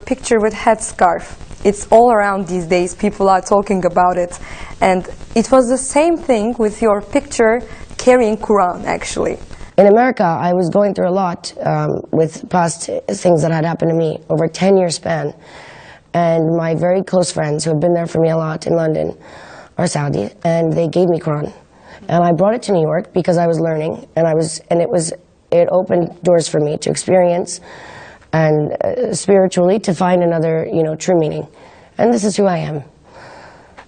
picture with headscarf. It's all around these days. People are talking about it. And it was the same thing with your picture carrying Quran, actually. In America, I was going through a lot with past things that had happened to me over a 10-year span. And my very close friends who have been there for me a lot in London are Saudi, and they gave me Quran. And I brought it to New York because I was learning, and it opened doors for me to experience and spiritually to find another, true meaning. And this is who I am.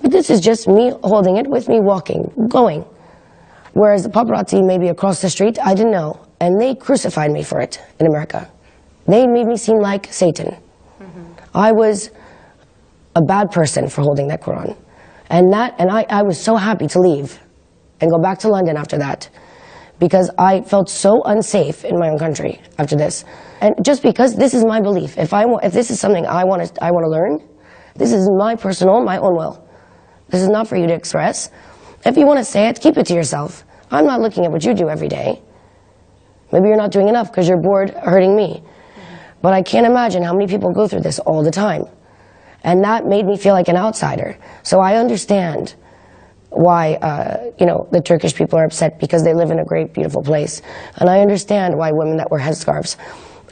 But this is just me holding it with me, walking, going. Whereas the paparazzi maybe across the street, I didn't know. And they crucified me for it in America. They made me seem like Satan. I was a bad person for holding that Quran. And I was so happy to leave and go back to London after that, because I felt so unsafe in my own country after this. And just because this is my belief, if this is something I want to learn, this is my own will. This is not for you to express. If you want to say it, keep it to yourself. I'm not looking at what you do every day. Maybe you're not doing enough because you're bored hurting me. But I can't imagine how many people go through this all the time. And that made me feel like an outsider. So I understand why, the Turkish people are upset because they live in a great, beautiful place. And I understand why women that wear headscarves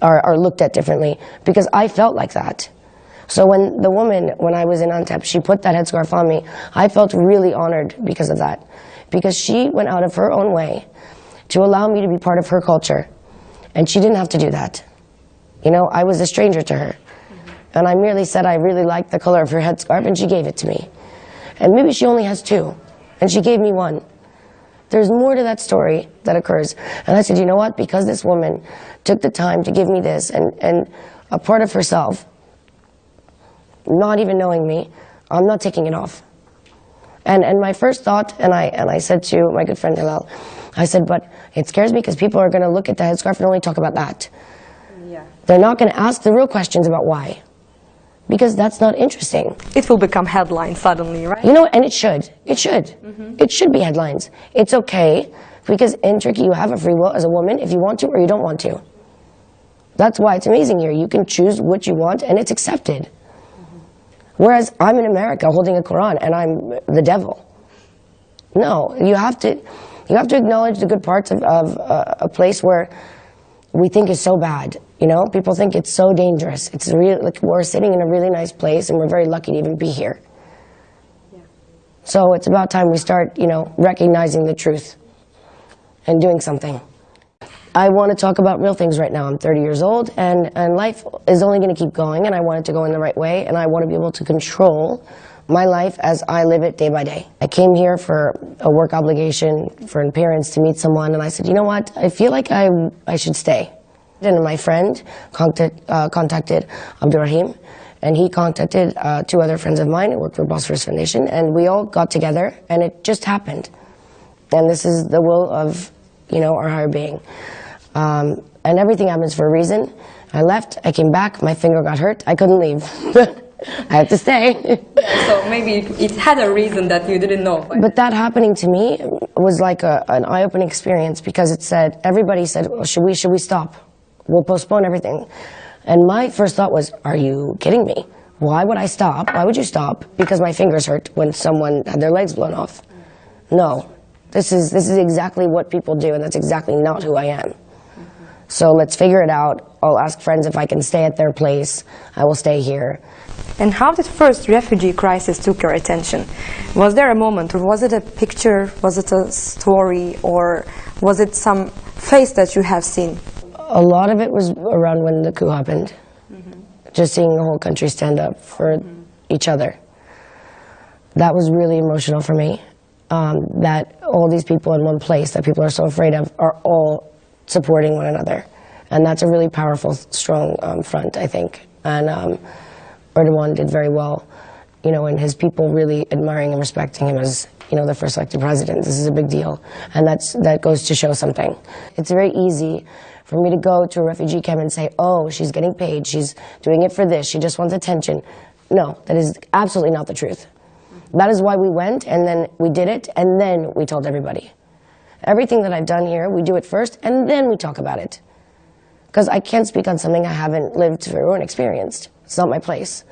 are looked at differently, because I felt like that. So when I was in Antep, she put that headscarf on me, I felt really honored because of that. Because she went out of her own way to allow me to be part of her culture. And she didn't have to do that. I was a stranger to her. And I merely said I really liked the color of her headscarf, and she gave it to me. And maybe she only has two, and she gave me one. There's more to that story that occurs. And I said, you know what? Because this woman took the time to give me this, and a part of herself, not even knowing me, I'm not taking it off. And my first thought, and I said to my good friend Hilal, I said, but it scares me because people are going to look at the headscarf and only talk about that. Yeah. They're not going to ask the real questions about why. Because that's not interesting. It will become headlines suddenly, right? And it should. It should. It should be headlines. It's okay, because in Turkey you have a free will as a woman if you want to or you don't want to. That's why it's amazing here. You can choose what you want and it's accepted. Whereas I'm in America holding a Quran and I'm the devil. No, you have to acknowledge the good parts of a place where we think is so bad. People think it's so dangerous. It's like we're sitting in a really nice place and we're very lucky to even be here. Yeah. So it's about time we start, recognizing the truth and doing something. I want to talk about real things right now. I'm 30 years old and life is only going to keep going, and I want it to go in the right way, and I want to be able to control my life as I live it day by day. I came here for a work obligation, for an appearance, to meet someone, and I said, you know what, I feel like I should stay. And my friend contacted Abdurrahim, and he contacted two other friends of mine who worked for Bosphorus Foundation, and we all got together, and it just happened. And this is the will of, our higher being. And everything happens for a reason. I left, I came back, my finger got hurt, I couldn't leave. I had to stay. So maybe it had a reason that you didn't know. But that happening to me was like an eye-opening experience, because everybody said, well, should we stop? We'll postpone everything. And my first thought was, are you kidding me? Why would I stop? Why would you stop? Because my fingers hurt when someone had their legs blown off. No, this is exactly what people do, and that's exactly not who I am. So let's figure it out. I'll ask friends if I can stay at their place. I will stay here. And how did first refugee crisis took your attention? Was there a moment, or was it a picture, was it a story, or was it some face that you have seen? A lot of it was around when the coup happened. Just seeing the whole country stand up for each other. That was really emotional for me. That all these people in one place that people are so afraid of are all supporting one another. And that's a really powerful, strong front, I think. And Erdogan did very well, and his people really admiring and respecting him as, the first elected president. This is a big deal. And that goes to show something. It's very easy for me to go to a refugee camp and say, oh, she's getting paid, she's doing it for this, she just wants attention. No, that is absolutely not the truth. That is why we went, and then we did it, and then we told everybody. Everything that I've done here, we do it first, and then we talk about it. Because I can't speak on something I haven't lived through and experienced. It's not my place.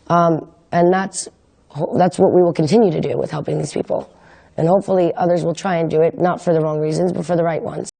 And that's what we will continue to do with helping these people. And hopefully others will try and do it, not for the wrong reasons, but for the right ones.